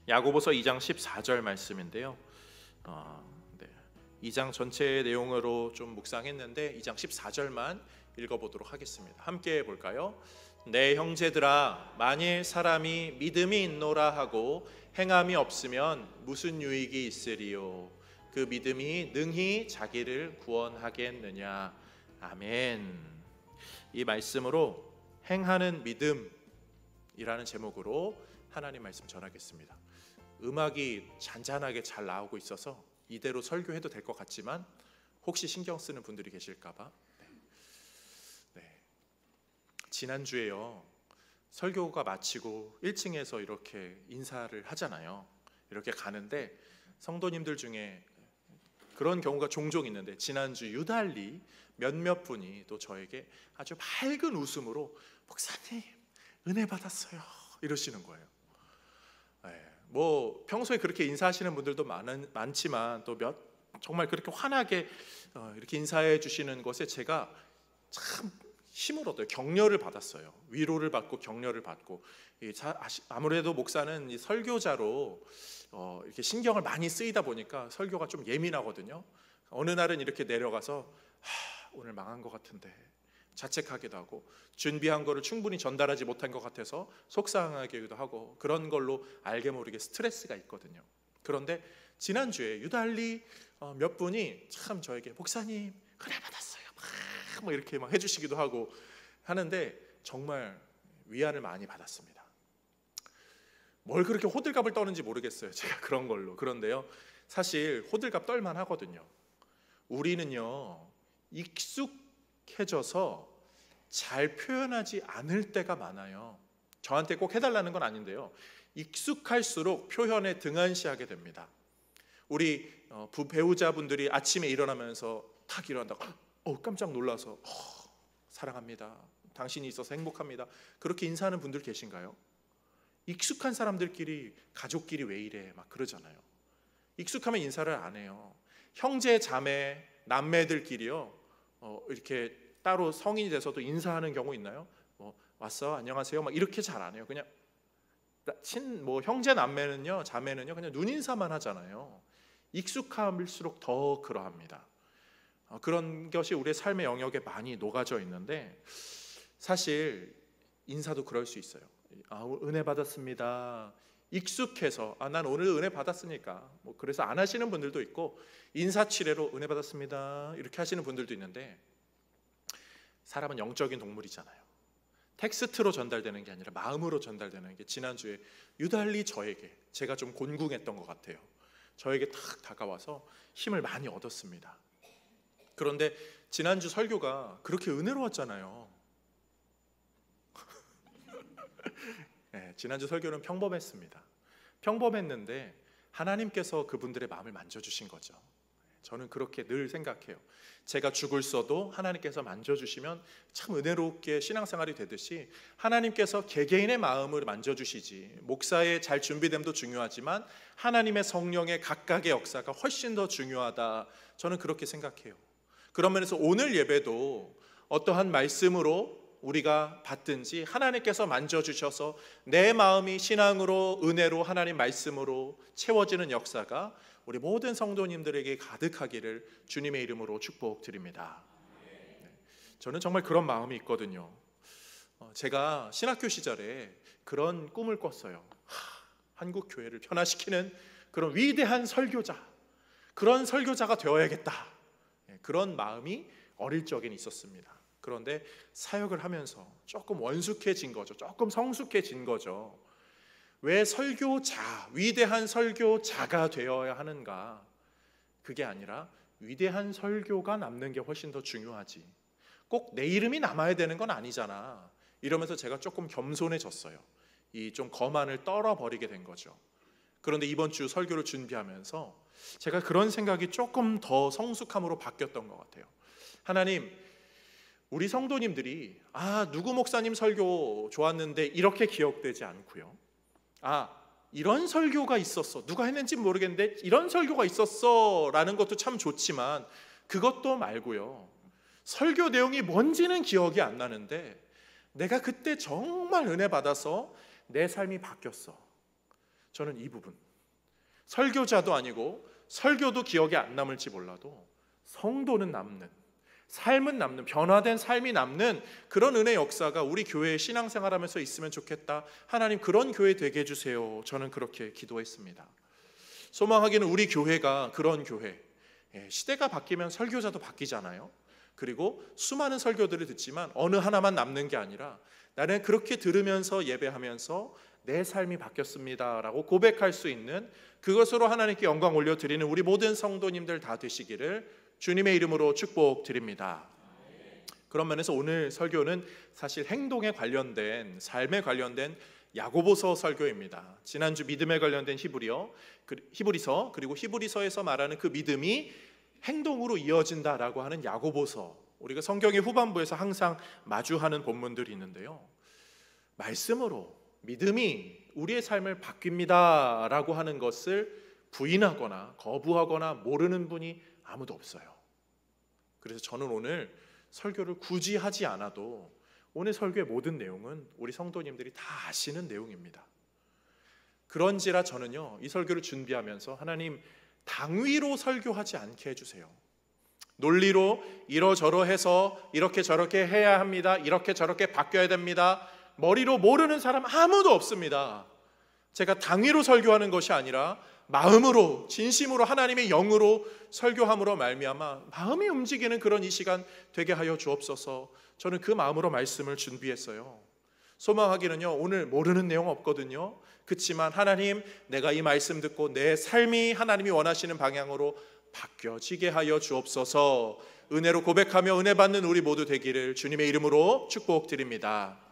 야고보서 2장 14절 말씀인데요. 네. 2장 전체 내용으로 좀 묵상했는데 2장 14절만 읽어보도록 하겠습니다. 함께 볼까요? 내 형제들아, 만일 사람이 믿음이 있노라 하고 행함이 없으면 무슨 유익이 있으리요? 그 믿음이 능히 자기를 구원하겠느냐? 아멘. 이 말씀으로 행하는 믿음이라는 제목으로 하나님 말씀 전하겠습니다. 음악이 잔잔하게 잘 나오고 있어서 이대로 설교해도 될 것 같지만 혹시 신경 쓰는 분들이 계실까봐. 네. 지난주에요, 설교가 마치고 1층에서 이렇게 인사를 하잖아요. 이렇게 가는데 성도님들 중에 그런 경우가 종종 있는데, 지난주 유달리 몇몇 분이 또 저에게 아주 밝은 웃음으로 목사님 은혜 받았어요 이러시는 거예요. 네. 뭐 평소에 그렇게 인사하시는 분들도 많지만 또 정말 그렇게 환하게 이렇게 인사해 주시는 것에 제가 참 힘을 얻어요. 격려를 받았어요. 위로를 받고 격려를 받고. 아무래도 목사는 이 설교자로 이렇게 신경을 많이 쓰이다 보니까 설교가 좀 예민하거든요. 어느 날은 이렇게 내려가서 오늘 망한 것 같은데 자책하기도 하고, 준비한 거를 충분히 전달하지 못한 것 같아서 속상하기도 하고, 그런 걸로 알게 모르게 스트레스가 있거든요. 그런데 지난주에 유달리 몇 분이 참 저에게 목사님 은혜 받았어요 뭐 이렇게 막 해주시기도 하고 하는데 정말 위안을 많이 받았습니다. 뭘 그렇게 호들갑을 떠는지 모르겠어요, 제가 그런 걸로. 그런데요, 사실 호들갑 떨만 하거든요. 우리는요, 익숙해져서 잘 표현하지 않을 때가 많아요. 저한테 꼭 해달라는 건 아닌데요, 익숙할수록 표현에 등한시하게 됩니다. 우리 배우자분들이 아침에 일어나면서 탁 일어난다고 깜짝 놀라서 사랑합니다, 당신이 있어서 행복합니다, 그렇게 인사하는 분들 계신가요? 익숙한 사람들끼리, 가족끼리 왜 이래 막 그러잖아요. 익숙하면 인사를 안 해요. 형제, 자매, 남매들끼리요, 이렇게 따로 성인이 돼서도 인사하는 경우 있나요? 왔어? 안녕하세요? 막 이렇게 잘 안 해요. 그냥 형제 남매는요, 자매는요, 그냥 눈인사만 하잖아요. 익숙함일수록 더 그러합니다. 그런 것이 우리의 삶의 영역에 많이 녹아져 있는데, 사실 인사도 그럴 수 있어요. 은혜 받았습니다. 익숙해서 난 오늘 은혜 받았으니까 그래서 안 하시는 분들도 있고, 인사치레로 은혜 받았습니다 이렇게 하시는 분들도 있는데, 사람은 영적인 동물이잖아요. 텍스트로 전달되는 게 아니라 마음으로 전달되는 게 지난주에 유달리 저에게, 제가 좀 곤궁했던 것 같아요. 저에게 탁 다가와서 힘을 많이 얻었습니다. 그런데 지난주 설교가 그렇게 은혜로웠잖아요. 네, 지난주 설교는 평범했습니다. 평범했는데 하나님께서 그분들의 마음을 만져주신 거죠. 저는 그렇게 늘 생각해요. 제가 죽을서도 하나님께서 만져주시면 참 은혜롭게 신앙생활이 되듯이 하나님께서 개개인의 마음을 만져주시지, 목사의 잘 준비됨도 중요하지만 하나님의 성령의 각각의 역사가 훨씬 더 중요하다, 저는 그렇게 생각해요. 그런 면에서 오늘 예배도 어떠한 말씀으로 우리가 받든지 하나님께서 만져주셔서 내 마음이 신앙으로, 은혜로, 하나님 말씀으로 채워지는 역사가 우리 모든 성도님들에게 가득하기를 주님의 이름으로 축복드립니다. 저는 정말 그런 마음이 있거든요. 제가 신학교 시절에 그런 꿈을 꿨어요. 한국 교회를 변화시키는 그런 위대한 설교자, 그런 설교자가 되어야겠다, 그런 마음이 어릴 적엔 있었습니다. 그런데 사역을 하면서 조금 원숙해진 거죠. 조금 성숙해진 거죠. 왜 설교자, 위대한 설교자가 되어야 하는가? 그게 아니라 위대한 설교가 남는 게 훨씬 더 중요하지, 꼭 내 이름이 남아야 되는 건 아니잖아, 이러면서 제가 조금 겸손해졌어요. 이 좀 거만을 떨어버리게 된 거죠. 그런데 이번 주 설교를 준비하면서 제가 그런 생각이 조금 더 성숙함으로 바뀌었던 것 같아요. 하나님, 우리 성도님들이 누구 목사님 설교 좋았는데 이렇게 기억되지 않고요, 이런 설교가 있었어, 누가 했는지 모르겠는데 이런 설교가 있었어 라는 것도 참 좋지만, 그것도 말고요, 설교 내용이 뭔지는 기억이 안 나는데 내가 그때 정말 은혜 받아서 내 삶이 바뀌었어, 저는 이 부분, 설교자도 아니고 설교도 기억에 안 남을지 몰라도 성도는 남는, 삶은 남는, 변화된 삶이 남는 그런 은혜 역사가 우리 교회에 신앙생활하면서 있으면 좋겠다. 하나님 그런 교회 되게 해주세요. 저는 그렇게 기도했습니다. 소망하기는 우리 교회가 그런 교회. 시대가 바뀌면 설교자도 바뀌잖아요. 그리고 수많은 설교들을 듣지만 어느 하나만 남는 게 아니라 나는 그렇게 들으면서 예배하면서 내 삶이 바뀌었습니다 라고 고백할 수 있는, 그것으로 하나님께 영광 올려드리는 우리 모든 성도님들 다 되시기를 주님의 이름으로 축복드립니다. 그런 면에서 오늘 설교는 사실 행동에 관련된, 삶에 관련된 야고보서 설교입니다. 지난주 믿음에 관련된 히브리서, 그리고 히브리서에서 말하는 그 믿음이 행동으로 이어진다라고 하는 야고보서, 우리가 성경의 후반부에서 항상 마주하는 본문들이 있는데요, 말씀으로 믿음이 우리의 삶을 바뀝니다 라고 하는 것을 부인하거나 거부하거나 모르는 분이 아무도 없어요. 그래서 저는 오늘 설교를 굳이 하지 않아도 오늘 설교의 모든 내용은 우리 성도님들이 다 아시는 내용입니다. 그런지라 저는요, 이 설교를 준비하면서 하나님 당위로 설교하지 않게 해주세요. 논리로 이러저러해서 이렇게 저렇게 해야 합니다, 이렇게 저렇게 바뀌어야 됩니다, 머리로 모르는 사람 아무도 없습니다. 제가 당위로 설교하는 것이 아니라 마음으로, 진심으로, 하나님의 영으로 설교함으로 말미암아 마음이 움직이는 그런 이 시간 되게 하여 주옵소서. 저는 그 마음으로 말씀을 준비했어요. 소망하기는요, 오늘 모르는 내용 없거든요. 그렇지만 하나님, 내가 이 말씀 듣고 내 삶이 하나님이 원하시는 방향으로 바뀌어지게 하여 주옵소서. 은혜로 고백하며 은혜 받는 우리 모두 되기를 주님의 이름으로 축복드립니다.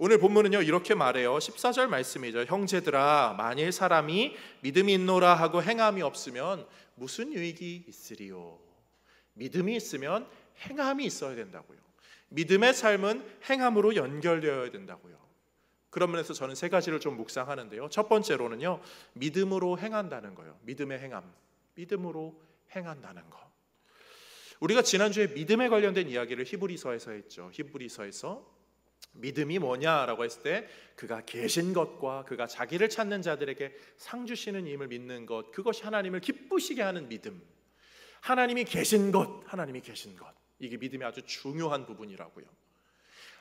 오늘 본문은요 이렇게 말해요. 14절 말씀이죠. 형제들아, 만일 사람이 믿음이 있노라 하고 행함이 없으면 무슨 유익이 있으리요. 믿음이 있으면 행함이 있어야 된다고요. 믿음의 삶은 행함으로 연결되어야 된다고요. 그런 면에서 저는 세 가지를 좀 묵상하는데요, 첫 번째로는요, 믿음으로 행한다는 거예요. 믿음의 행함, 믿음으로 행한다는 것. 우리가 지난주에 믿음에 관련된 이야기를 히브리서에서 했죠. 히브리서에서 믿음이 뭐냐라고 했을 때 그가 계신 것과 그가 자기를 찾는 자들에게 상 주시는 힘을 믿는 것, 그것이 하나님을 기쁘시게 하는 믿음. 하나님이 계신 것, 하나님이 계신 것, 이게 믿음의 아주 중요한 부분이라고요.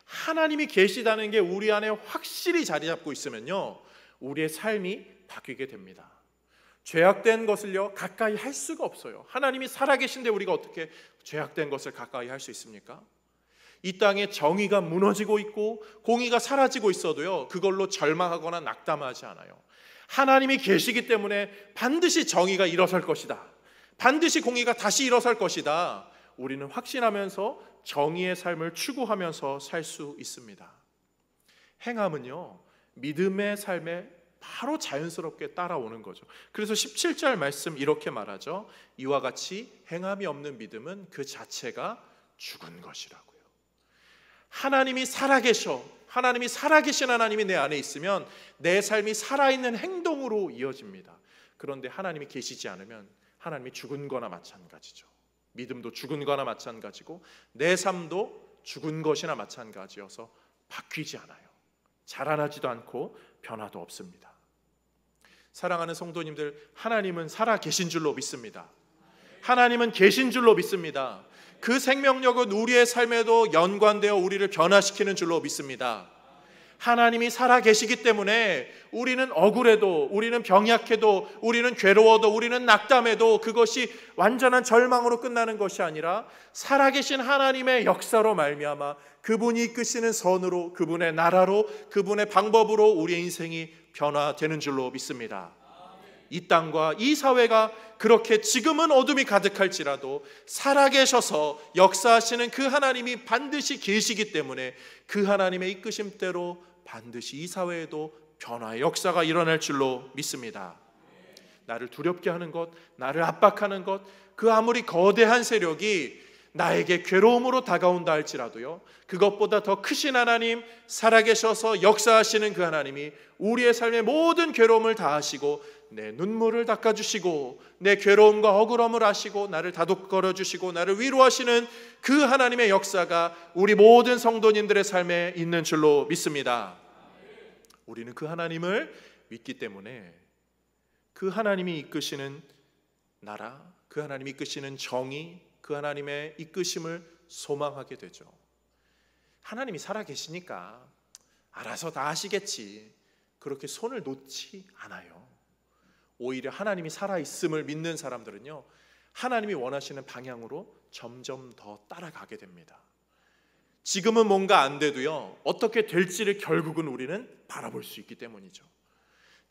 하나님이 계시다는 게 우리 안에 확실히 자리 잡고 있으면요, 우리의 삶이 바뀌게 됩니다. 죄악된 것을요 가까이 할 수가 없어요. 하나님이 살아계신데 우리가 어떻게 죄악된 것을 가까이 할 수 있습니까? 이 땅에 정의가 무너지고 있고 공의가 사라지고 있어도요, 그걸로 절망하거나 낙담하지 않아요. 하나님이 계시기 때문에 반드시 정의가 일어설 것이다, 반드시 공의가 다시 일어설 것이다, 우리는 확신하면서 정의의 삶을 추구하면서 살 수 있습니다. 행함은요, 믿음의 삶에 바로 자연스럽게 따라오는 거죠. 그래서 17절 말씀 이렇게 말하죠. 이와 같이 행함이 없는 믿음은 그 자체가 죽은 것이라고요. 하나님이 살아계셔, 하나님이 살아계신 하나님이 내 안에 있으면 내 삶이 살아있는 행동으로 이어집니다. 그런데 하나님이 계시지 않으면 하나님이 죽은 거나 마찬가지죠. 믿음도 죽은 거나 마찬가지고 내 삶도 죽은 것이나 마찬가지여서 바뀌지 않아요. 자라나지도 않고 변화도 없습니다. 사랑하는 성도님들, 하나님은 살아계신 줄로 믿습니다. 하나님은 계신 줄로 믿습니다. 그 생명력은 우리의 삶에도 연관되어 우리를 변화시키는 줄로 믿습니다. 하나님이 살아계시기 때문에 우리는 억울해도, 우리는 병약해도, 우리는 괴로워도, 우리는 낙담해도 그것이 완전한 절망으로 끝나는 것이 아니라 살아계신 하나님의 역사로 말미암아 그분이 이끄시는 선으로, 그분의 나라로, 그분의 방법으로 우리의 인생이 변화되는 줄로 믿습니다. 이 땅과 이 사회가 그렇게 지금은 어둠이 가득할지라도 살아계셔서 역사하시는 그 하나님이 반드시 계시기 때문에 그 하나님의 이끄심대로 반드시 이 사회에도 변화의 역사가 일어날 줄로 믿습니다. 나를 두렵게 하는 것, 나를 압박하는 것, 그 아무리 거대한 세력이 나에게 괴로움으로 다가온다 할지라도요, 그것보다 더 크신 하나님, 살아계셔서 역사하시는 그 하나님이 우리의 삶의 모든 괴로움을 다 하시고 내 눈물을 닦아주시고 내 괴로움과 억울함을 아시고 나를 다독거려 주시고 나를 위로하시는 그 하나님의 역사가 우리 모든 성도님들의 삶에 있는 줄로 믿습니다. 우리는 그 하나님을 믿기 때문에 그 하나님이 이끄시는 나라, 그 하나님이 이끄시는 정의, 그 하나님의 이끄심을 소망하게 되죠. 하나님이 살아계시니까 알아서 다 하시겠지, 그렇게 손을 놓지 않아요. 오히려 하나님이 살아있음을 믿는 사람들은요, 하나님이 원하시는 방향으로 점점 더 따라가게 됩니다. 지금은 뭔가 안 돼도요, 어떻게 될지를 결국은 우리는 바라볼 수 있기 때문이죠.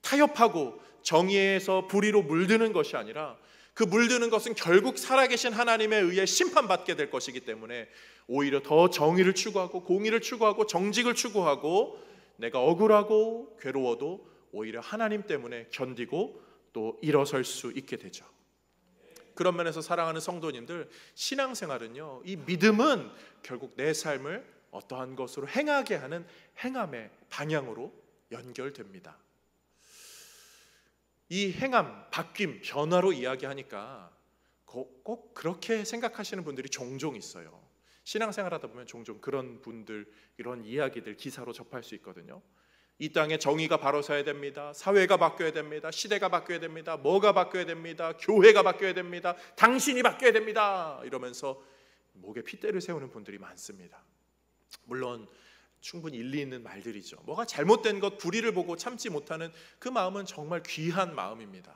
타협하고 정의에서 불의로 물드는 것이 아니라 그 물드는 것은 결국 살아계신 하나님에 의해 심판받게 될 것이기 때문에 오히려 더 정의를 추구하고 공의를 추구하고 정직을 추구하고 내가 억울하고 괴로워도 오히려 하나님 때문에 견디고 또 일어설 수 있게 되죠. 그런 면에서 사랑하는 성도님들, 신앙생활은요, 이 믿음은 결국 내 삶을 어떠한 것으로 행하게 하는 행함의 방향으로 연결됩니다. 이 행함, 바뀜, 변화로 이야기하니까 꼭 그렇게 생각하시는 분들이 종종 있어요. 신앙생활 하다 보면 종종 그런 분들, 이런 이야기들 기사로 접할 수 있거든요. 이 땅에 정의가 바로 서야 됩니다. 사회가 바뀌어야 됩니다. 시대가 바뀌어야 됩니다. 뭐가 바뀌어야 됩니다. 교회가 바뀌어야 됩니다. 당신이 바뀌어야 됩니다. 이러면서 목에 핏대를 세우는 분들이 많습니다. 물론 충분히 일리 있는 말들이죠. 뭐가 잘못된 것, 불의를 보고 참지 못하는 그 마음은 정말 귀한 마음입니다.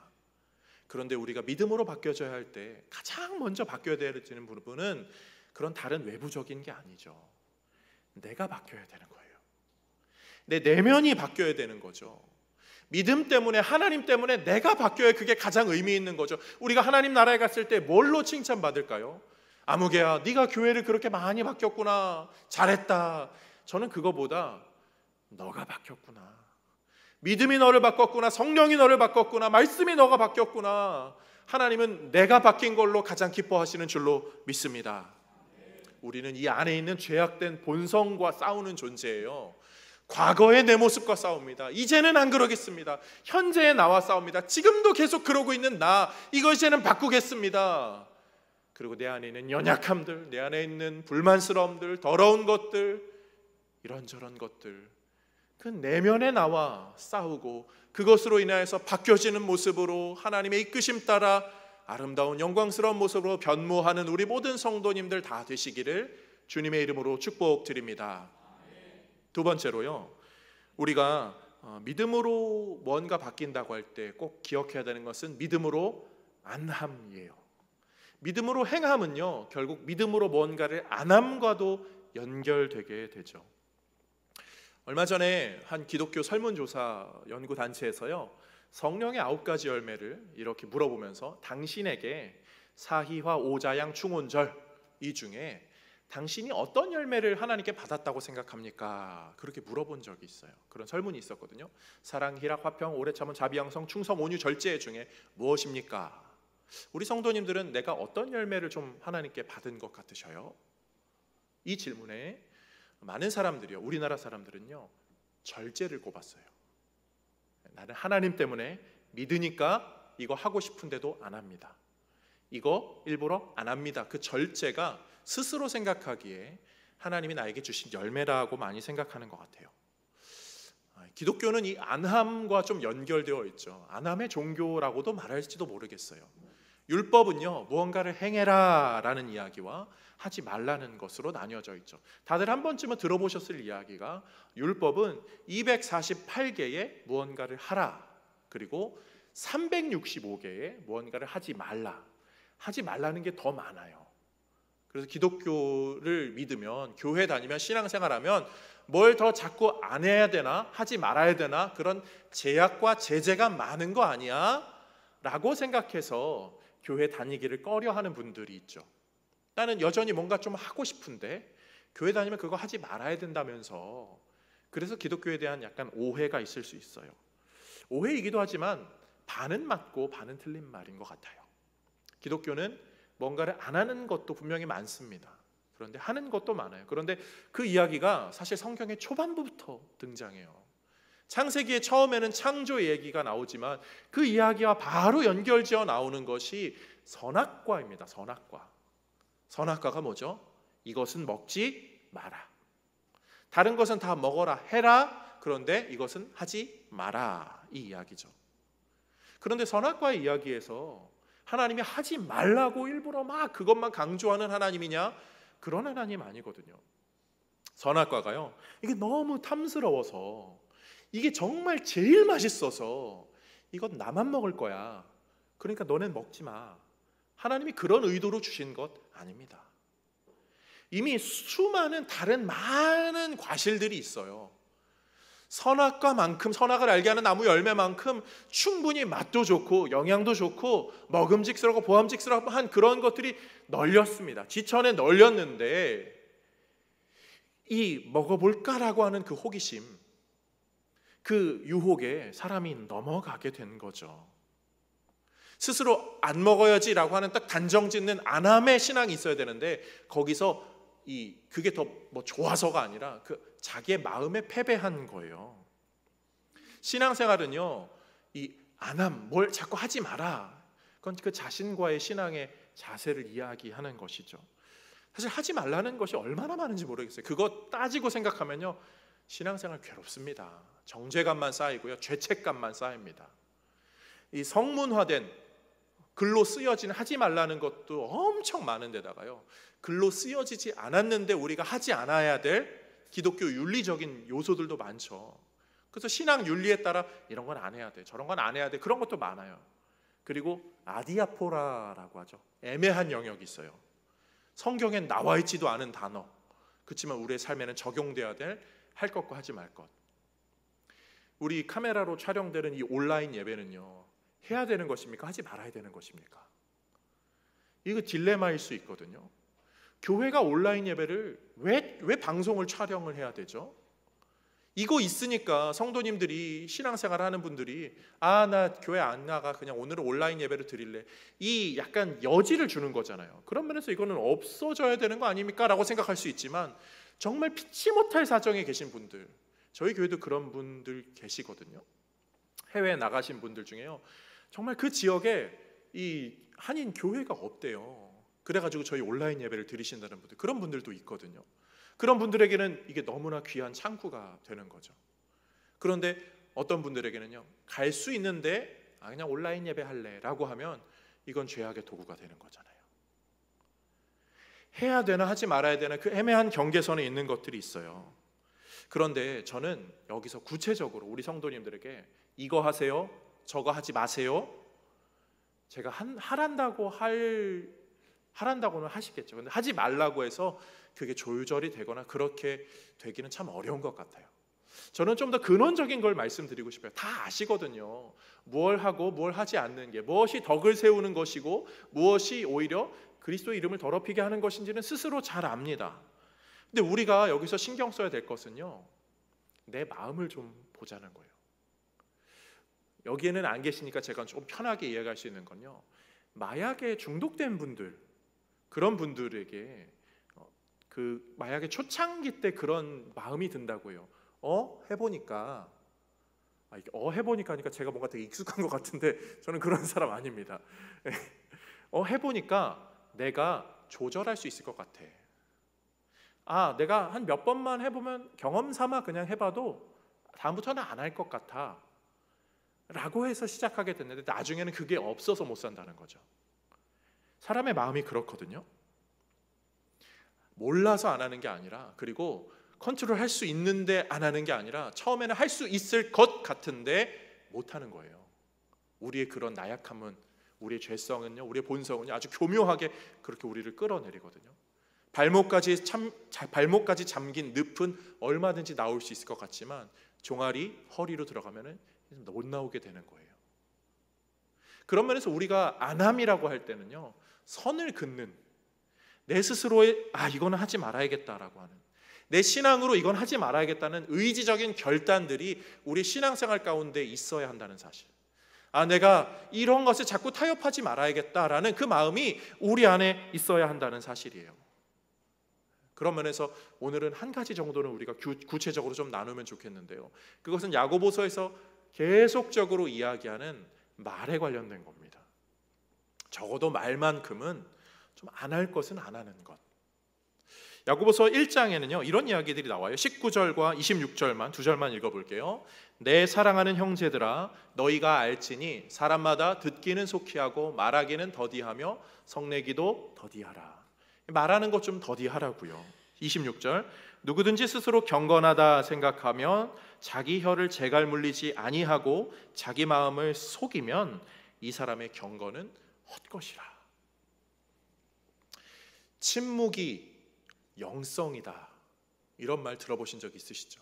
그런데 우리가 믿음으로 바뀌어져야 할 때 가장 먼저 바뀌어야 되는 부분은 그런 다른 외부적인 게 아니죠. 내가 바뀌어야 되는 거예요. 내 내면이 바뀌어야 되는 거죠. 믿음 때문에, 하나님 때문에 내가 바뀌어야 그게 가장 의미 있는 거죠. 우리가 하나님 나라에 갔을 때 뭘로 칭찬받을까요? 아무개야, 네가 교회를 그렇게 많이 바뀌었구나, 잘했다. 저는 그거보다 너가 바뀌었구나, 믿음이 너를 바꿨구나, 성령이 너를 바꿨구나, 말씀이 너가 바뀌었구나, 하나님은 내가 바뀐 걸로 가장 기뻐하시는 줄로 믿습니다. 우리는 이 안에 있는 죄악된 본성과 싸우는 존재예요. 과거의 내 모습과 싸웁니다. 이제는 안 그러겠습니다. 현재의 나와 싸웁니다. 지금도 계속 그러고 있는 나, 이거 이제는 바꾸겠습니다. 그리고 내 안에 있는 연약함들, 내 안에 있는 불만스러움들, 더러운 것들, 이런저런 것들, 그 내면의 나와 싸우고 그것으로 인하여서 바뀌어지는 모습으로 하나님의 이끄심 따라 아름다운 영광스러운 모습으로 변모하는 우리 모든 성도님들 다 되시기를 주님의 이름으로 축복드립니다. 두 번째로요, 우리가 믿음으로 뭔가 바뀐다고 할 때 꼭 기억해야 되는 것은 믿음으로 안함이에요. 믿음으로 행함은요, 결국 믿음으로 뭔가를 안함과도 연결되게 되죠. 얼마 전에 한 기독교 설문조사 연구단체에서요, 성령의 9가지 열매를 이렇게 물어보면서 당신에게 사희화 오자양 충혼절 이 중에 당신이 어떤 열매를 하나님께 받았다고 생각합니까? 그렇게 물어본 적이 있어요. 그런 설문이 있었거든요. 사랑, 희락, 화평, 오래 참은, 자비양성, 충성, 온유, 절제 중에 무엇입니까? 우리 성도님들은 내가 어떤 열매를 좀 하나님께 받은 것 같으셔요? 이 질문에 많은 사람들이요, 우리나라 사람들은요, 절제를 꼽았어요. 나는 하나님 때문에 믿으니까 이거 하고 싶은데도 안 합니다. 이거 일부러 안 합니다. 그 절제가 스스로 생각하기에 하나님이 나에게 주신 열매라고 많이 생각하는 것 같아요. 기독교는 이 안함과 좀 연결되어 있죠. 안함의 종교라고도 말할지도 모르겠어요. 율법은요, 무언가를 행해라 라는 이야기와 하지 말라는 것으로 나뉘어져 있죠. 다들 한 번쯤은 들어보셨을 이야기가, 율법은 248개의 무언가를 하라, 그리고 365개의 무언가를 하지 말라. 하지 말라는 게 더 많아요. 그래서 기독교를 믿으면, 교회 다니면, 신앙생활하면 뭘 더 자꾸 안 해야 되나, 하지 말아야 되나, 그런 제약과 제재가 많은 거 아니야? 라고 생각해서 교회 다니기를 꺼려하는 분들이 있죠. 나는 여전히 뭔가 좀 하고 싶은데 교회 다니면 그거 하지 말아야 된다면서. 그래서 기독교에 대한 약간 오해가 있을 수 있어요. 오해이기도 하지만 반은 맞고 반은 틀린 말인 것 같아요. 기독교는 뭔가를 안 하는 것도 분명히 많습니다. 그런데 하는 것도 많아요. 그런데 그 이야기가 사실 성경의 초반부부터 등장해요. 창세기의 처음에는 창조 얘기가 나오지만 그 이야기와 바로 연결지어 나오는 것이 선악과입니다. 선악과. 선악과가 뭐죠? 이것은 먹지 마라. 다른 것은 다 먹어라, 해라. 그런데 이것은 하지 마라, 이 이야기죠. 그런데 선악과의 이야기에서 하나님이 하지 말라고 일부러 막 그것만 강조하는 하나님이냐? 그런 하나님 아니거든요. 선악과가요, 이게 너무 탐스러워서, 이게 정말 제일 맛있어서 이건 나만 먹을 거야, 그러니까 너넨 먹지 마, 하나님이 그런 의도로 주신 것 아닙니다. 이미 수많은 다른 많은 과실들이 있어요. 선악과만큼, 선악을 알게 하는 나무 열매만큼 충분히 맛도 좋고 영양도 좋고 먹음직스럽고 보암직스러운 그런 것들이 널렸습니다. 지천에 널렸는데 이 먹어볼까라고 하는 그 호기심, 그 유혹에 사람이 넘어가게 된 거죠. 스스로 안 먹어야지라고 하는 딱 단정짓는 안함의 신앙이 있어야 되는데, 거기서 그게 더 뭐 좋아서가 아니라 그 자기의 마음에 패배한 거예요. 신앙생활은요, 이 안함, 뭘 자꾸 하지 마라, 그건 그 자신과의 신앙의 자세를 이야기하는 것이죠. 사실 하지 말라는 것이 얼마나 많은지 모르겠어요. 그거 따지고 생각하면요, 신앙생활 괴롭습니다. 정죄감만 쌓이고요, 죄책감만 쌓입니다. 이 성문화된 글로 쓰여진 하지 말라는 것도 엄청 많은데다가요, 글로 쓰여지지 않았는데 우리가 하지 않아야 될 기독교 윤리적인 요소들도 많죠. 그래서 신앙 윤리에 따라 이런 건 안 해야 돼, 저런 건 안 해야 돼, 그런 것도 많아요. 그리고 아디아포라라고 하죠. 애매한 영역이 있어요. 성경엔 나와 있지도 않은 단어, 그렇지만 우리의 삶에는 적용돼야 될 할 것과 하지 말 것. 우리 카메라로 촬영되는 이 온라인 예배는요, 해야 되는 것입니까? 하지 말아야 되는 것입니까? 이거 딜레마일 수 있거든요. 교회가 온라인 예배를 왜 방송을 촬영을 해야 되죠? 이거 있으니까 성도님들이, 신앙생활 하는 분들이 나 교회 안 나가, 그냥 오늘은 온라인 예배를 드릴래, 이 약간 여지를 주는 거잖아요. 그런 면에서 이거는 없어져야 되는 거 아닙니까? 라고 생각할 수 있지만, 정말 피치 못할 사정에 계신 분들, 저희 교회도 그런 분들 계시거든요. 해외에 나가신 분들 중에요, 정말 그 지역에 이 한인 교회가 없대요. 그래가지고 저희 온라인 예배를 드리신다는 분들, 그런 분들도 있거든요. 그런 분들에게는 이게 너무나 귀한 창구가 되는 거죠. 그런데 어떤 분들에게는요, 갈 수 있는데 그냥 온라인 예배 할래 라고 하면 이건 죄악의 도구가 되는 거잖아요. 해야 되나 하지 말아야 되나 그 애매한 경계선에 있는 것들이 있어요. 그런데 저는 여기서 구체적으로 우리 성도님들에게 이거 하세요, 저거 하지 마세요, 제가 하란다고는 하시겠죠. 근데 하지 말라고 해서 그게 조절이 되거나 그렇게 되기는 참 어려운 것 같아요. 저는 좀 더 근원적인 걸 말씀드리고 싶어요. 다 아시거든요. 뭘 하고 뭘 하지 않는 게, 무엇이 덕을 세우는 것이고 무엇이 오히려 그리스도의 이름을 더럽히게 하는 것인지는 스스로 잘 압니다. 근데 우리가 여기서 신경 써야 될 것은요, 내 마음을 좀 보자는 거예요. 여기에는 안 계시니까 제가 좀 편하게 이해할 수 있는 건요, 마약에 중독된 분들, 그런 분들에게 그 마약의 초창기 때 그런 마음이 든다고요. 해보니까 하니까 제가 뭔가 되게 익숙한 것 같은데 저는 그런 사람 아닙니다. 해보니까 내가 조절할 수 있을 것 같아. 내가 한 몇 번만 해보면 경험 삼아 그냥 해봐도 다음부터는 안 할 것 같아 라고 해서 시작하게 됐는데, 나중에는 그게 없어서 못 산다는 거죠. 사람의 마음이 그렇거든요. 몰라서 안 하는 게 아니라, 그리고 컨트롤 할 수 있는데 안 하는 게 아니라, 처음에는 할 수 있을 것 같은데 못 하는 거예요. 우리의 그런 나약함은, 우리의 죄성은요, 우리의 본성은요, 아주 교묘하게 그렇게 우리를 끌어내리거든요. 발목까지 잠긴 늪은 얼마든지 나올 수 있을 것 같지만 종아리, 허리로 들어가면은 못 나오게 되는 거예요. 그런 면에서 우리가 안함이라고 할 때는요, 선을 긋는, 내 스스로의 이거는 하지 말아야겠다라고 하는, 내 신앙으로 이건 하지 말아야겠다는 의지적인 결단들이 우리 신앙생활 가운데 있어야 한다는 사실. 내가 이런 것을 자꾸 타협하지 말아야겠다라는 그 마음이 우리 안에 있어야 한다는 사실이에요. 그런 면에서 오늘은 한 가지 정도는 우리가 구체적으로 좀 나누면 좋겠는데요, 그것은 야고보서에서 계속적으로 이야기하는 말에 관련된 겁니다. 적어도 말만큼은 좀 안 할 것은 안 하는 것. 야고보서 1장에는요 이런 이야기들이 나와요. 19절과 26절만 두 절만 읽어볼게요. 내 사랑하는 형제들아 너희가 알지니 사람마다 듣기는 속히하고 말하기는 더디하며 성내기도 더디하라. 말하는 것 좀 더디하라고요. 26절 누구든지 스스로 경건하다 생각하면 자기 혀를 재갈 물리지 아니하고 자기 마음을 속이면 이 사람의 경건은 헛것이라. 침묵이 영성이다, 이런 말 들어보신 적 있으시죠?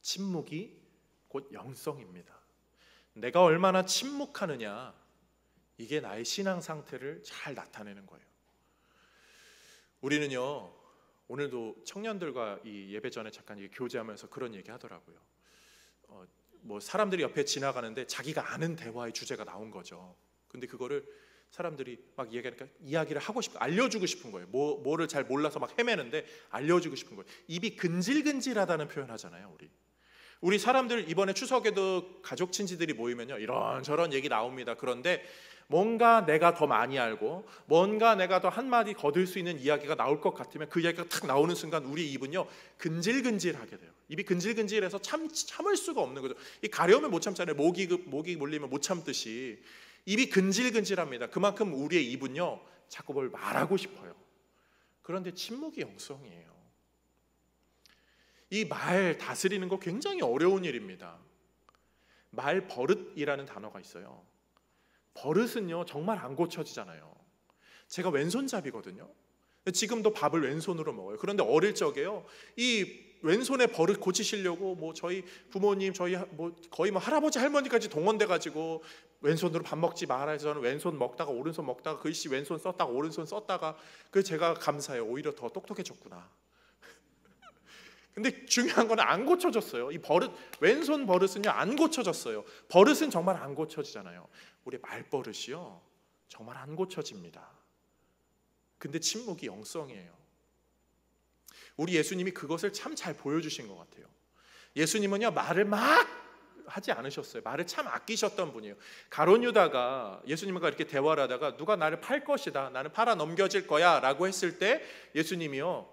침묵이 곧 영성입니다. 내가 얼마나 침묵하느냐, 이게 나의 신앙 상태를 잘 나타내는 거예요. 우리는요 오늘도 청년들과 이 예배 전에 잠깐 교제하면서 그런 얘기 하더라고요. 뭐 사람들이 옆에 지나가는데 자기가 아는 대화의 주제가 나온 거죠. 근데 그거를 사람들이 막 이야기를 하고 싶고 알려주고 싶은 거예요. 뭐를 잘 몰라서 막 헤매는데 알려주고 싶은 거예요. 입이 근질근질하다는 표현 하잖아요. 우리 사람들 이번에 추석에도 가족 친지들이 모이면요 이런저런 얘기 나옵니다. 그런데 뭔가 내가 더 많이 알고 뭔가 내가 더 한마디 거둘 수 있는 이야기가 나올 것 같으면 그 이야기가 탁 나오는 순간 우리 입은요 근질근질하게 돼요. 입이 근질근질해서 참을 수가 없는 거죠. 이 가려우면 못 참잖아요. 목이 몰리면 못 참듯이 입이 근질근질합니다. 그만큼 우리의 입은요 자꾸 뭘 말하고 싶어요. 그런데 침묵이 영성이에요. 이 말 다스리는 거 굉장히 어려운 일입니다. 말 버릇이라는 단어가 있어요. 버릇은요 정말 안 고쳐지잖아요. 제가 왼손잡이거든요. 지금도 밥을 왼손으로 먹어요. 그런데 어릴 적에요 이 왼손의 버릇 고치시려고 뭐 저희 부모님 저희 뭐 거의 뭐 할아버지 할머니까지 동원돼 가지고 왼손으로 밥 먹지 말아 해서 저는 왼손 먹다가 오른손 먹다가 글씨 왼손 썼다가 오른손 썼다가 그래서 제가 감사해요. 오히려 더 똑똑해졌구나. 근데 중요한 건 안 고쳐졌어요. 이 버릇, 왼손 버릇은요 안 고쳐졌어요. 버릇은 정말 안 고쳐지잖아요. 우리 말버릇이요 정말 안 고쳐집니다. 근데 침묵이 영성이에요. 우리 예수님이 그것을 참 잘 보여주신 것 같아요. 예수님은요 말을 막 하지 않으셨어요. 말을 참 아끼셨던 분이에요. 가룟 유다가 예수님과 이렇게 대화를 하다가 누가 나를 팔 것이다, 나는 팔아 넘겨질 거야 라고 했을 때 예수님이요,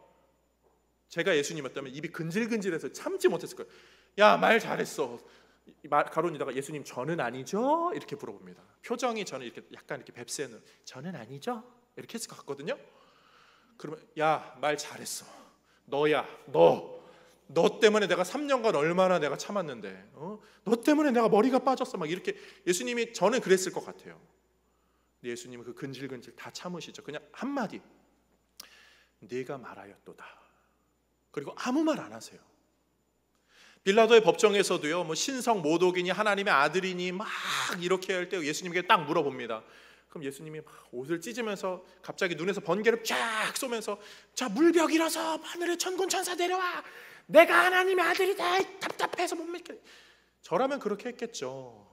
제가 예수님이었다면 입이 근질근질해서 참지 못했을 거예요. 야, 말 잘했어. 가룟 유다가 예수님 저는 아니죠? 이렇게 물어봅니다. 표정이 저는 이렇게 약간 이렇게 뱁새는 저는 아니죠? 이렇게 했을 것 같거든요. 그러면 야, 말 잘했어. 너야, 너 때문에 내가 3년간 얼마나 내가 참았는데, 너 때문에 내가 머리가 빠졌어. 막 이렇게 예수님이 저는 그랬을 것 같아요. 근데 예수님은 그 근질근질 다 참으시죠. 그냥 한마디, 네가 말하였도다. 그리고 아무 말 안 하세요. 빌라도의 법정에서도요, 뭐 신성 모독이니 하나님의 아들이니 막 이렇게 할 때 예수님께 딱 물어봅니다. 그럼 예수님이 막 옷을 찢으면서 갑자기 눈에서 번개를 쫙 쏘면서 자, 물벽 일어서 하늘의 천군 천사 내려와. 내가 하나님의 아들이다. 답답해서 못 믿겠. 저라면 그렇게 했겠죠.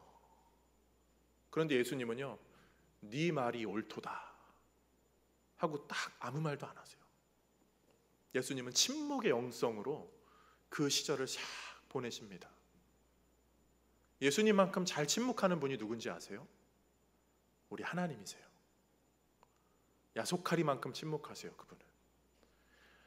그런데 예수님은요, 네 말이 옳도다 하고 딱 아무 말도 안 하세요. 예수님은 침묵의 영성으로 그 시절을 싹 보내십니다. 예수님만큼 잘 침묵하는 분이 누군지 아세요? 우리 하나님이세요. 야속하리만큼 침묵하세요. 그분은.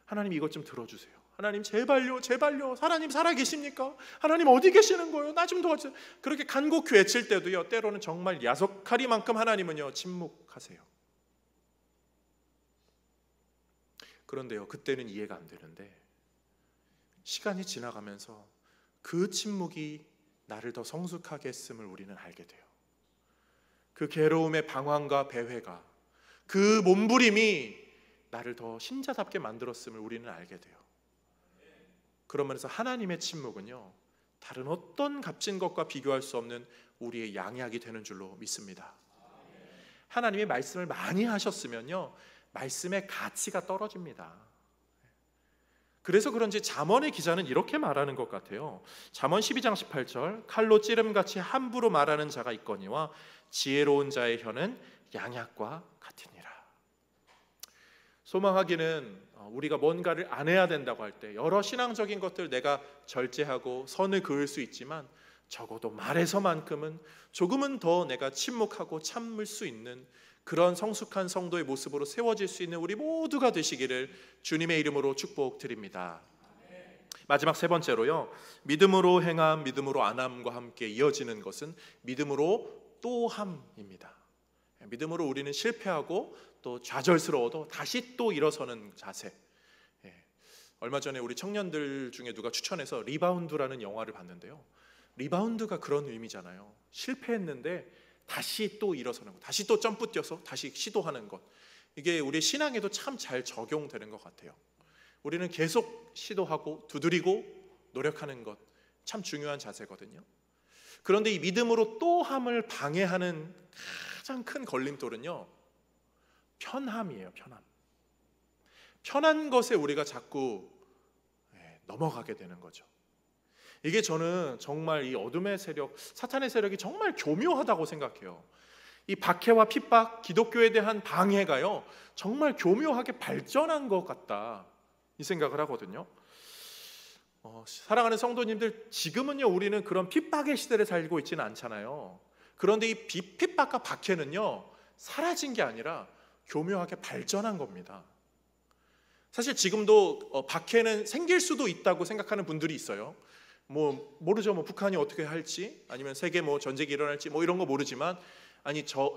하나님 이것 좀 들어주세요. 하나님 제발요, 제발요. 하나님 살아계십니까? 하나님 어디 계시는 거예요? 나 좀 도와주세요. 그렇게 간곡히 외칠 때도요, 때로는 정말 야속하리만큼 하나님은요 침묵하세요. 그런데요, 그때는 이해가 안 되는데 시간이 지나가면서 그 침묵이 나를 더 성숙하게 했음을 우리는 알게 돼요. 그 괴로움의 방황과 배회가, 그 몸부림이 나를 더 신자답게 만들었음을 우리는 알게 돼요. 그런 면에서 하나님의 침묵은요, 다른 어떤 값진 것과 비교할 수 없는 우리의 양약이 되는 줄로 믿습니다. 하나님의 말씀을 많이 하셨으면요, 말씀의 가치가 떨어집니다. 그래서 그런지 잠언의 기자는 이렇게 말하는 것 같아요. 잠언 12장 18절, 칼로 찌름같이 함부로 말하는 자가 있거니와 지혜로운 자의 혀는 양약과 같으니라. 소망하기는 우리가 뭔가를 안 해야 된다고 할 때 여러 신앙적인 것들 내가 절제하고 선을 그을 수 있지만 적어도 말에서만큼은 조금은 더 내가 침묵하고 참을 수 있는 그런 성숙한 성도의 모습으로 세워질 수 있는 우리 모두가 되시기를 주님의 이름으로 축복드립니다. 마지막 세 번째로요, 믿음으로 행함 믿음으로 안함과 함께 이어지는 것은 믿음으로 또함입니다. 믿음으로 우리는 실패하고 또 좌절스러워도 다시 또 일어서는 자세. 얼마 전에 우리 청년들 중에 누가 추천해서 리바운드라는 영화를 봤는데요, 리바운드가 그런 의미잖아요. 실패했는데 다시 또 일어서는 것, 다시 또 점프 뛰어서 다시 시도하는 것. 이게 우리 신앙에도 참 잘 적용되는 것 같아요. 우리는 계속 시도하고 두드리고 노력하는 것 참 중요한 자세거든요. 그런데 이 믿음으로 또함을 방해하는 가장 큰 걸림돌은요, 편함이에요. 편한 것에 우리가 자꾸 넘어가게 되는 거죠. 이게 저는 정말 이 어둠의 세력, 사탄의 세력이 정말 교묘하다고 생각해요. 이 박해와 핍박, 기독교에 대한 방해가요, 정말 교묘하게 발전한 것 같다, 이 생각을 하거든요. 사랑하는 성도님들, 지금은요 우리는 그런 핍박의 시대를 살고 있지는 않잖아요. 그런데 이 핍박과 박해는요 사라진 게 아니라 교묘하게 발전한 겁니다. 사실 지금도 박해는 생길 수도 있다고 생각하는 분들이 있어요. 모르죠. 북한이 어떻게 할지, 아니면 세계 전쟁이 일어날지 이런 거 모르지만,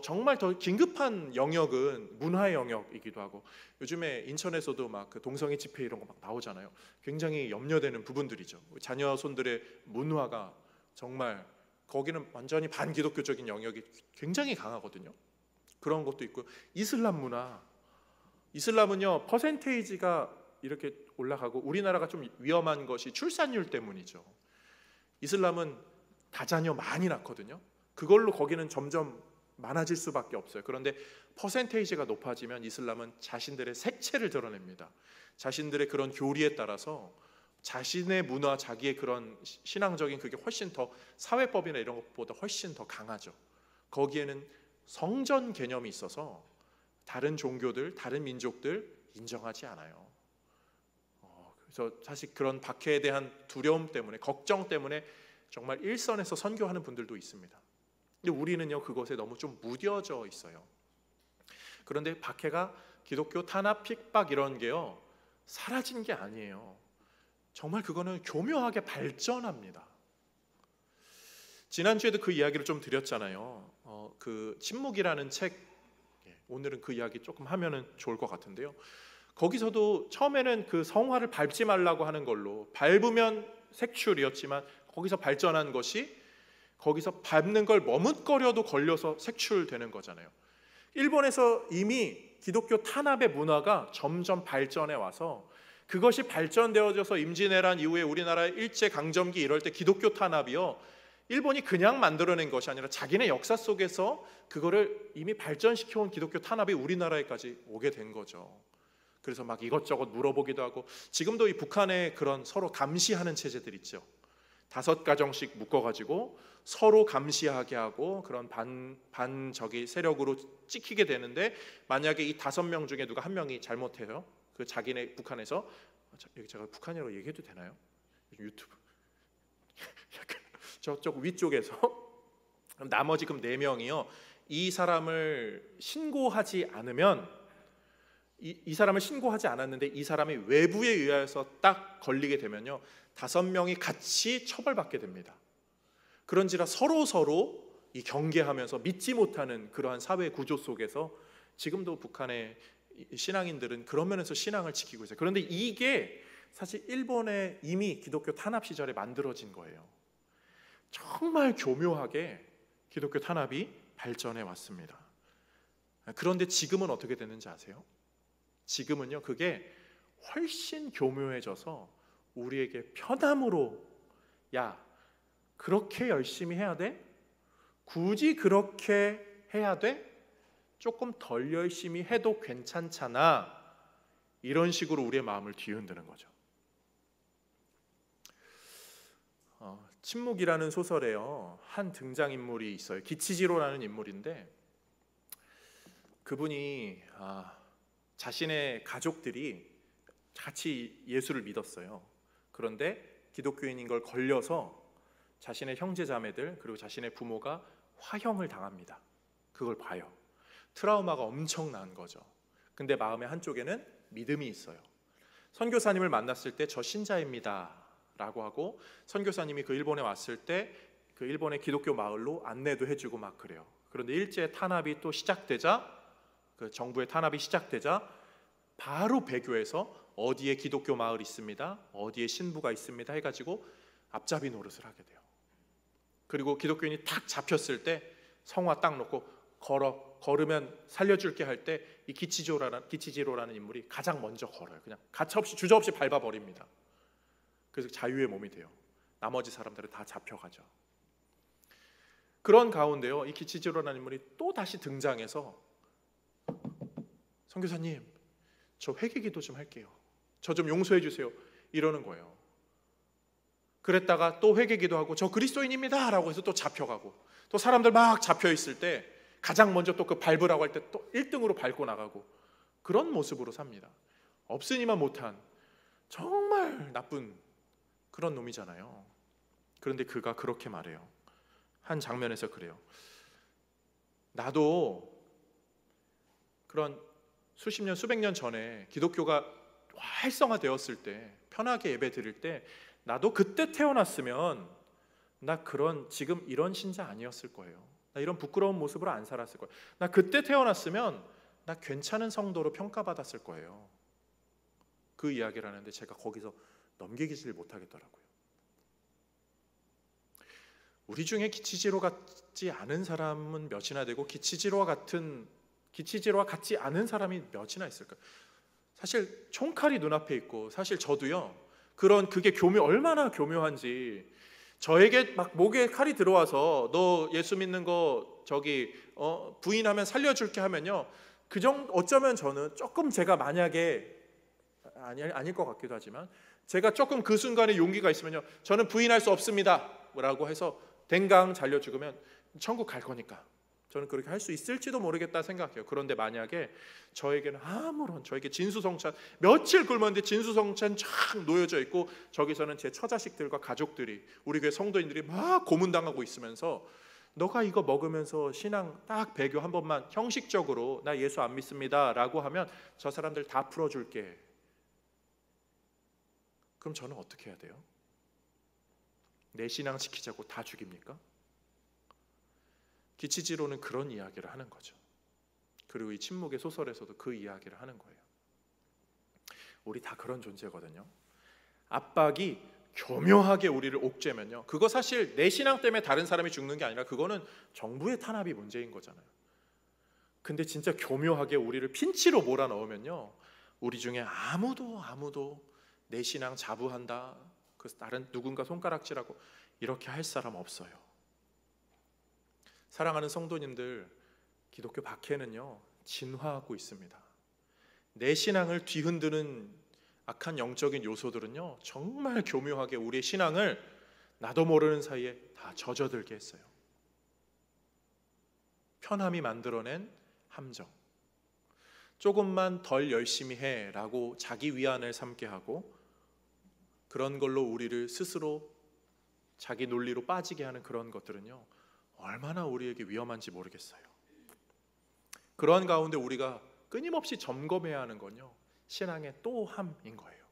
정말 더 긴급한 영역은 문화의 영역이기도 하고, 요즘에 인천에서도 막 그 동성애 집회 이런 거 막 나오잖아요. 굉장히 염려되는 부분들이죠. 자녀손들의 문화가 정말 거기는 완전히 반기독교적인 영역이 굉장히 강하거든요. 그런 것도 있고, 이슬람 문화, 이슬람은요 퍼센테이지가 이렇게 올라가고, 우리나라가 좀 위험한 것이 출산율 때문이죠. 이슬람은 다자녀 많이 낳거든요. 그걸로 거기는 점점 많아질 수밖에 없어요. 그런데 퍼센테이지가 높아지면 이슬람은 자신들의 색채를 드러냅니다. 자신들의 그런 교리에 따라서 자신의 문화, 자기의 그런 신앙적인 그게 훨씬 더, 사회법이나 이런 것보다 훨씬 더 강하죠. 거기에는 성전 개념이 있어서 다른 종교들, 다른 민족들 인정하지 않아요. 그래서 사실 그런 박해에 대한 두려움 때문에, 걱정 때문에 정말 일선에서 선교하는 분들도 있습니다. 근데 우리는요 그것에 너무 좀 무뎌져 있어요. 그런데 박해가, 기독교 탄압, 핍박 이런 게요 사라진 게 아니에요. 정말 그거는 교묘하게 발전합니다. 지난주에도 그 이야기를 좀 드렸잖아요. 그 침묵이라는 책, 오늘은 그 이야기 조금 하면은 좋을 것 같은데요. 거기서도 처음에는 그 성화를 밟지 말라고 하는 걸로, 밟으면 색출이었지만 거기서 발전한 것이, 거기서 밟는 걸 머뭇거려도 걸려서 색출되는 거잖아요. 일본에서 이미 기독교 탄압의 문화가 점점 발전해 와서, 그것이 발전되어져서 임진왜란 이후에 우리나라 일제강점기 이럴 때 기독교 탄압이요, 일본이 그냥 만들어낸 것이 아니라 자기네 역사 속에서 그거를 이미 발전시켜온 기독교 탄압이 우리나라에까지 오게 된 거죠. 그래서 막 이것저것 물어보기도 하고, 지금도 이 북한에 그런 서로 감시하는 체제들 있죠. 5가정씩 묶어가지고 서로 감시하게 하고, 그런 반적이 세력으로 찍히게 되는데, 만약에 이 5명 중에 누가 한 명이 잘못해요, 그 자기네 북한에서, 제가 북한이라고 얘기해도 되나요? 유튜브 저쪽 위쪽에서 나머지 그럼 4명이요 이 사람을 신고하지 않으면, 이 사람을 신고하지 않았는데 이 사람이 외부에 의해서 딱 걸리게 되면요 5명이 같이 처벌받게 됩니다. 그런지라 서로 이 경계하면서 믿지 못하는 그러한 사회 구조 속에서 지금도 북한의 신앙인들은 그런 면에서 신앙을 지키고 있어요. 그런데 이게 사실 일본의 이미 기독교 탄압 시절에 만들어진 거예요. 정말 교묘하게 기독교 탄압이 발전해 왔습니다. 그런데 지금은 어떻게 되는지 아세요? 지금은요 그게 훨씬 교묘해져서 우리에게 편함으로, 야 그렇게 열심히 해야 돼? 굳이 그렇게 해야 돼? 조금 덜 열심히 해도 괜찮잖아, 이런 식으로 우리의 마음을 뒤흔드는 거죠. 침묵이라는 소설에요 한 등장인물이 있어요. 기치지로라는 인물인데, 그분이 자신의 가족들이 같이 예수를 믿었어요. 그런데 기독교인인 걸 걸려서 자신의 형제 자매들 그리고 자신의 부모가 화형을 당합니다. 그걸 봐요. 트라우마가 엄청난 거죠. 근데 마음의 한쪽에는 믿음이 있어요. 선교사님을 만났을 때 저 신자입니다 라고 하고, 선교사님이 그 일본에 왔을 때 그 일본의 기독교 마을로 안내도 해주고 막 그래요. 그런데 일제 탄압이 또 시작되자, 그 정부의 탄압이 시작되자 바로 배교해서 어디에 기독교 마을 있습니다, 어디에 신부가 있습니다 해가지고 앞잡이 노릇을 하게 돼요. 그리고 기독교인이 탁 잡혔을 때 성화 딱 놓고 걸으면 살려줄게 할 때 이 기치지로라는 인물이 가장 먼저 걸어요. 그냥 가차없이 주저없이 밟아버립니다. 그래서 자유의 몸이 돼요. 나머지 사람들은 다 잡혀가죠. 그런 가운데요, 이 기치지로라는 인물이 또 다시 등장해서 선교사님, 저 회개기도 좀 할게요. 저 좀 용서해 주세요. 이러는 거예요. 그랬다가 또 회개기도 하고 저 그리스도인입니다 라고 해서 또 잡혀가고, 또 사람들 막 잡혀있을 때 가장 먼저 또 그 밟으라고 할 때 또 1등으로 밟고 나가고, 그런 모습으로 삽니다. 없으니만 못한 정말 나쁜 그런 놈이잖아요. 그런데 그가 그렇게 말해요. 한 장면에서 그래요. 나도 그런 수십 년 수백 년 전에 기독교가 활성화되었을 때, 편하게 예배 드릴 때 나도 그때 태어났으면 나 그런 지금 이런 신자 아니었을 거예요. 나 이런 부끄러운 모습으로 안 살았을 거예요. 나 그때 태어났으면 나 괜찮은 성도로 평가받았을 거예요. 그 이야기를 하는데 제가 거기서 넘기지를 못하겠더라고요. 우리 중에 기치지로 같지 않은 사람은 몇이나 되고 기치지로와 같지 않은 사람이 몇이나 있을까요? 사실 총칼이 눈앞에 있고, 사실 저도요, 그게 얼마나 교묘한지, 저에게 막 목에 칼이 들어와서 너 예수 믿는 거 부인하면 살려줄게 하면요, 어쩌면 저는 조금, 제가 만약에 아닐 것 같기도 하지만 제가 조금 그 순간에 용기가 있으면요, 저는 부인할 수 없습니다 라고 해서 댕강 잘려 죽으면 천국 갈 거니까 저는 그렇게 할 수 있을지도 모르겠다 생각해요. 그런데 만약에 저에게는 저에게 진수성찬, 며칠 굶었는데 진수성찬 쫙 놓여져 있고, 저기서는 제 처자식들과 가족들이, 우리 교회 성도인들이 막 고문당하고 있으면서 너가 이거 먹으면서 신앙 딱 배교 한 번만 형식적으로 나 예수 안 믿습니다 라고 하면 저 사람들 다 풀어줄게. 그럼 저는 어떻게 해야 돼요? 내 신앙 지키자고 다 죽입니까? 기치지로는 그런 이야기를 하는 거죠. 그리고 이 침묵의 소설에서도 그 이야기를 하는 거예요. 우리 다 그런 존재거든요. 압박이 교묘하게 우리를 옥죄면요, 그거 사실 내 신앙 때문에 다른 사람이 죽는 게 아니라 그거는 정부의 탄압이 문제인 거잖아요. 근데 진짜 교묘하게 우리를 핀치로 몰아넣으면요, 우리 중에 아무도 내 신앙 자부한다, 그 다른 누군가 손가락질하고 이렇게 할 사람 없어요. 사랑하는 성도님들, 기독교 박해는요 진화하고 있습니다. 내 신앙을 뒤흔드는 악한 영적인 요소들은요 정말 교묘하게 우리의 신앙을 나도 모르는 사이에 다 젖어들게 했어요. 편함이 만들어낸 함정, 조금만 덜 열심히 해라고 자기 위안을 삼게 하고, 그런 걸로 우리를 스스로 자기 논리로 빠지게 하는 그런 것들은요 얼마나 우리에게 위험한지 모르겠어요. 그런 가운데 우리가 끊임없이 점검해야 하는 건요, 신앙의 또함인 거예요.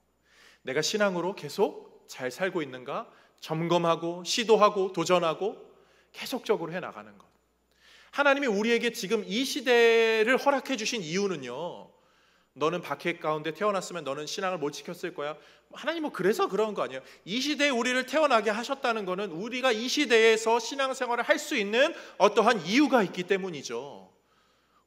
내가 신앙으로 계속 잘 살고 있는가 점검하고 시도하고 도전하고 계속적으로 해나가는 것. 하나님이 우리에게 지금 이 시대를 허락해 주신 이유는요, 너는 박해 가운데 태어났으면 너는 신앙을 못 지켰을 거야, 하나님은 그래서 그런 거 아니에요. 이 시대에 우리를 태어나게 하셨다는 것은 우리가 이 시대에서 신앙생활을 할 수 있는 어떠한 이유가 있기 때문이죠.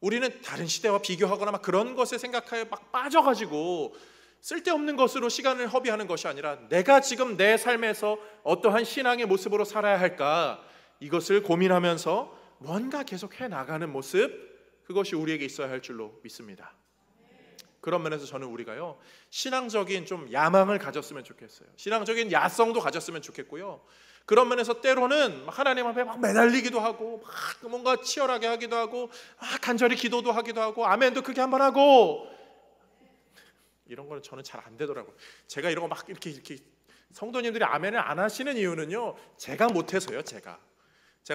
우리는 다른 시대와 비교하거나 막 그런 것에 생각하여 막 빠져가지고 쓸데없는 것으로 시간을 허비하는 것이 아니라, 내가 지금 내 삶에서 어떠한 신앙의 모습으로 살아야 할까, 이것을 고민하면서 뭔가 계속 해나가는 모습, 그것이 우리에게 있어야 할 줄로 믿습니다. 그런 면에서 저는 우리가요 신앙적인 좀 야망을 가졌으면 좋겠어요. 신앙적인 야성도 가졌으면 좋겠고요. 그런 면에서 때로는 하나님 앞에 막 매달리기도 하고, 막 뭔가 치열하게 하기도 하고, 막 간절히 기도도 하기도 하고, 아멘도 크게 한번 하고, 이런 거는 저는 잘 안 되더라고요. 제가 이런 거 막 이렇게 성도님들이 아멘을 안 하시는 이유는요, 제가 못해서요. 제가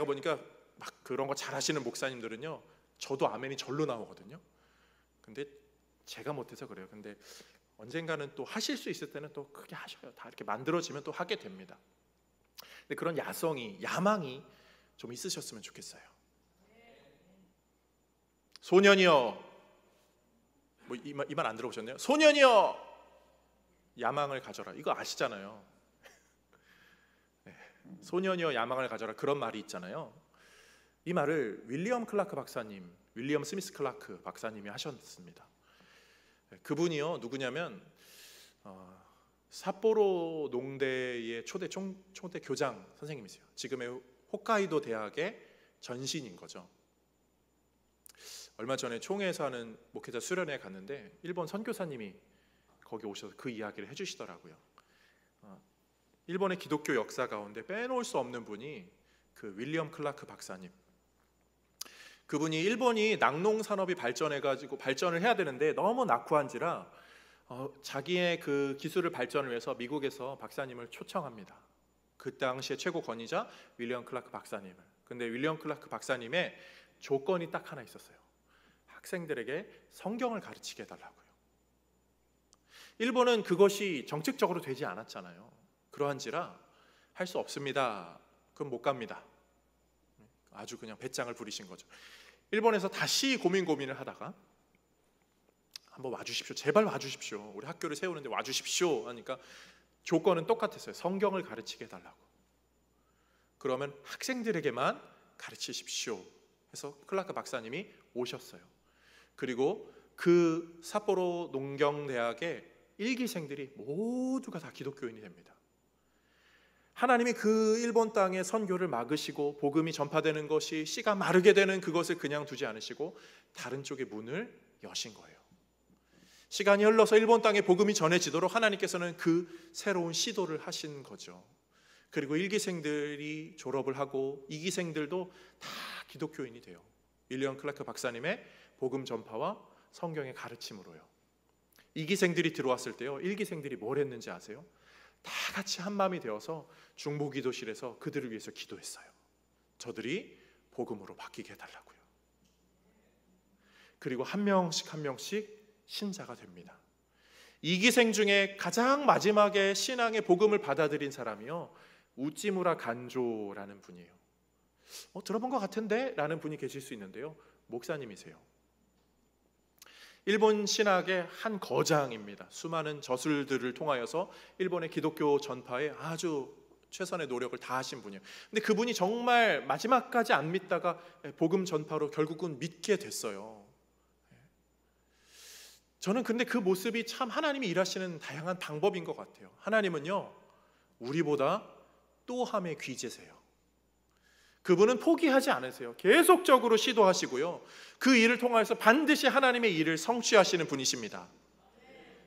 보니까 막 그런 거 잘하시는 목사님들은요, 저도 아멘이 절로 나오거든요. 근데 제가 못해서 그래요. 근데 언젠가는 또 하실 수 있을 때는 또 크게 하셔요. 다 이렇게 만들어지면 또 하게 됩니다. 근데 그런 야망이 좀 있으셨으면 좋겠어요. 소년이여, 뭐 이 말 안 들어보셨네요? 소년이여, 야망을 가져라. 이거 아시잖아요. 네. 소년이여 야망을 가져라, 그런 말이 있잖아요. 이 말을 윌리엄 스미스 클라크 박사님이 하셨습니다. 그분이요, 누구냐면 삿포로 농대의 초대 교장 선생님이세요. 지금의 홋카이도 대학의 전신인 거죠. 얼마 전에 총회에서 하는 목회자 수련회에 갔는데 일본 선교사님이 거기 오셔서 그 이야기를 해주시더라고요. 일본의 기독교 역사 가운데 빼놓을 수 없는 분이 그 윌리엄 클라크 박사님. 그분이 일본이 낙농 산업이 발전을 해야 되는데 너무 낙후한지라 자기의 그 기술을 발전을 위해서 미국에서 박사님을 초청합니다. 그 당시의 최고 권위자 윌리엄 클라크 박사님을. 근데 윌리엄 클라크 박사님의 조건이 딱 하나 있었어요. 학생들에게 성경을 가르치게 해달라고요. 일본은 그것이 정책적으로 되지 않았잖아요. 그러한지라 할 수 없습니다. 그럼 못 갑니다. 아주 그냥 배짱을 부리신 거죠. 일본에서 다시 고민을 하다가 한번 와주십시오. 제발 와주십시오. 우리 학교를 세우는데 와주십시오 하니까 조건은 똑같았어요. 성경을 가르치게 해달라고. 그러면 학생들에게만 가르치십시오 해서 클라크 박사님이 오셨어요. 그리고 그 삿포로 농경대학의 일기생들이 모두가 다 기독교인이 됩니다. 하나님이 그 일본 땅의 선교를 막으시고 복음이 전파되는 것이 씨가 마르게 되는 그것을 그냥 두지 않으시고 다른 쪽의 문을 여신 거예요. 시간이 흘러서 일본 땅에 복음이 전해지도록 하나님께서는 그 새로운 시도를 하신 거죠. 그리고 일기생들이 졸업을 하고 이기생들도 다 기독교인이 돼요. 윌리엄 클라크 박사님의 복음 전파와 성경의 가르침으로요. 이기생들이 들어왔을 때요, 일기생들이 뭘 했는지 아세요? 다 같이 한 마음이 되어서 중보기도실에서 그들을 위해서 기도했어요. 저들이 복음으로 바뀌게 해달라고요. 그리고 한 명씩 신자가 됩니다. 이기생 중에 가장 마지막에 신앙의 복음을 받아들인 사람이요, 우찌무라 간조라는 분이에요. 들어본 것 같은데? 라는 분이 계실 수 있는데요, 목사님이세요. 일본 신학의 한 거장입니다. 수많은 저술들을 통하여서 일본의 기독교 전파에 아주 최선의 노력을 다하신 분이에요. 근데 그분이 정말 마지막까지 안 믿다가 복음 전파로 결국은 믿게 됐어요. 저는 근데 그 모습이 참 하나님이 일하시는 다양한 방법인 것 같아요. 하나님은요, 우리보다 또함의 귀재세요. 그분은 포기하지 않으세요. 계속적으로 시도하시고요, 그 일을 통해서 반드시 하나님의 일을 성취하시는 분이십니다.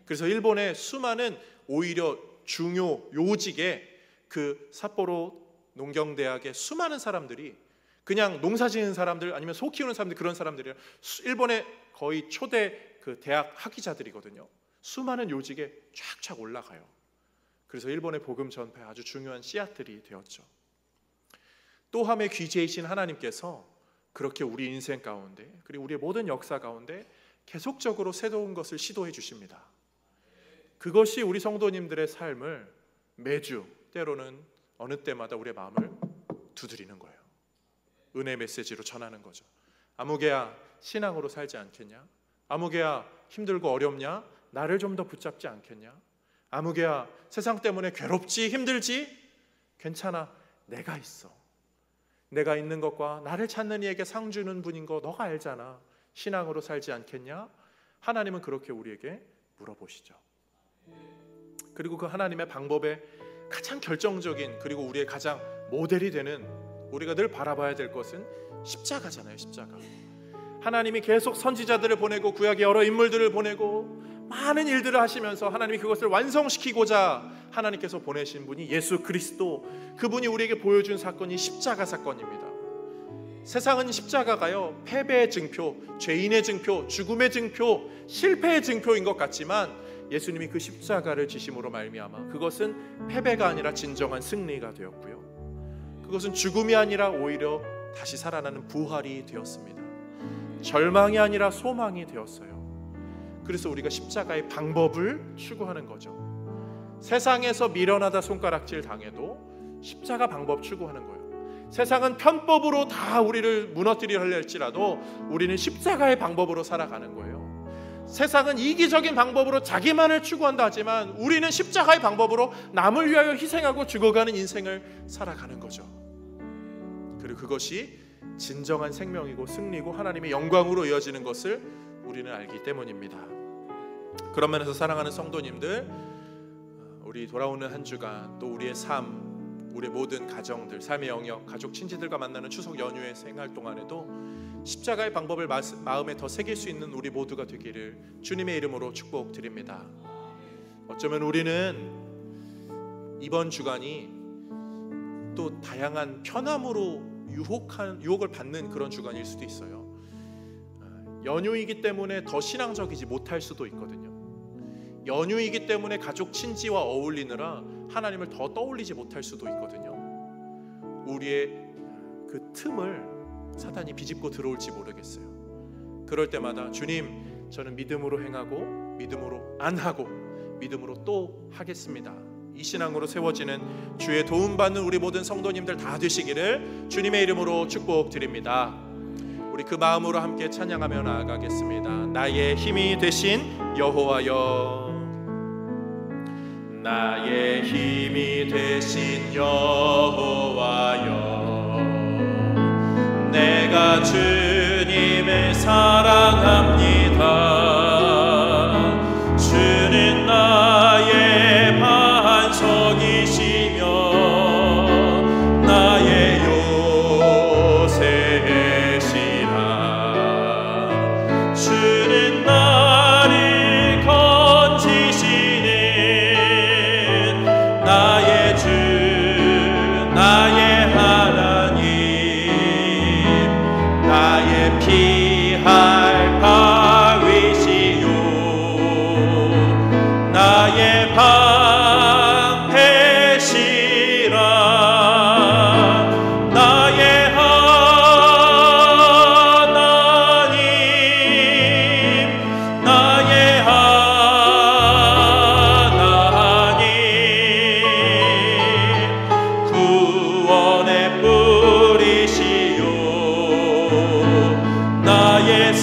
그래서 일본의 수많은 오히려 중요 요직의 그 삿포로 농경대학의 수많은 사람들이 그냥 농사 지는 사람들 아니면 소 키우는 사람들, 그런 사람들이 일본의 거의 초대 그 대학 학위자들이거든요. 수많은 요직에 쫙쫙 올라가요. 그래서 일본의 복음 전파에 아주 중요한 씨앗들이 되었죠. 또함의 귀재이신 하나님께서 그렇게 우리 인생 가운데, 그리고 우리의 모든 역사 가운데 계속적으로 새로운 것을 시도해 주십니다. 그것이 우리 성도님들의 삶을 매주, 때로는 어느 때마다 우리의 마음을 두드리는 거예요. 은혜 메시지로 전하는 거죠. 아무개야, 신앙으로 살지 않겠냐? 아무개야, 힘들고 어렵냐? 나를 좀 더 붙잡지 않겠냐? 아무개야, 세상 때문에 괴롭지, 힘들지? 괜찮아, 내가 있어. 내가 있는 것과 나를 찾는 이에게 상 주는 분인 거 너가 알잖아. 신앙으로 살지 않겠냐? 하나님은 그렇게 우리에게 물어보시죠. 그리고 그 하나님의 방법에 가장 결정적인, 그리고 우리의 가장 모델이 되는, 우리가 늘 바라봐야 될 것은 십자가잖아요. 십자가. 하나님이 계속 선지자들을 보내고 구약의 여러 인물들을 보내고 많은 일들을 하시면서 하나님이 그것을 완성시키고자 하나님께서 보내신 분이 예수 그리스도, 그분이 우리에게 보여준 사건이 십자가 사건입니다. 세상은 십자가가요, 패배의 증표, 죄인의 증표, 죽음의 증표, 실패의 증표인 것 같지만 예수님이 그 십자가를 지심으로 말미암아 그것은 패배가 아니라 진정한 승리가 되었고요. 그것은 죽음이 아니라 오히려 다시 살아나는 부활이 되었습니다. 절망이 아니라 소망이 되었어요. 그래서 우리가 십자가의 방법을 추구하는 거죠. 세상에서 미련하다 손가락질 당해도 십자가 방법 추구하는 거예요. 세상은 편법으로 다 우리를 무너뜨리려 할지라도 우리는 십자가의 방법으로 살아가는 거예요. 세상은 이기적인 방법으로 자기만을 추구한다 하지만 우리는 십자가의 방법으로 남을 위하여 희생하고 죽어가는 인생을 살아가는 거죠. 그리고 그것이 진정한 생명이고 승리고 하나님의 영광으로 이어지는 것을 우리는 알기 때문입니다. 그런 면에서 사랑하는 성도님들, 우리 돌아오는 한 주간 또 우리의 삶, 우리의 모든 가정들, 삶의 영역, 가족, 친지들과 만나는 추석 연휴의 생활 동안에도 십자가의 방법을 마음에 더 새길 수 있는 우리 모두가 되기를 주님의 이름으로 축복드립니다. 어쩌면 우리는 이번 주간이 또 다양한 편함으로 유혹을 받는 그런 주간일 수도 있어요. 연휴이기 때문에 더 신앙적이지 못할 수도 있거든요. 연휴이기 때문에 가족 친지와 어울리느라 하나님을 더 떠올리지 못할 수도 있거든요. 우리의 그 틈을 사탄이 비집고 들어올지 모르겠어요. 그럴 때마다 주님, 저는 믿음으로 행하고 믿음으로 안 하고 믿음으로 또 하겠습니다. 이 신앙으로 세워지는 주의 도움받는 우리 모든 성도님들 다 되시기를 주님의 이름으로 축복드립니다. 우리 그 마음으로 함께 찬양하며 나아가겠습니다. 나의 힘이 되신 여호와여, 나의 힘이 되신 여호와여, 내가 주님을 사랑합니다. 주는 나의 반석이시며 나의 요새시라. 주는 나를 건지시는 나의 주, 나의 하나님, 나의 피할 바위시요, 나의 방패시라. 나의 하나님, 나의 하나님, 구원의 뿌리시요, 나의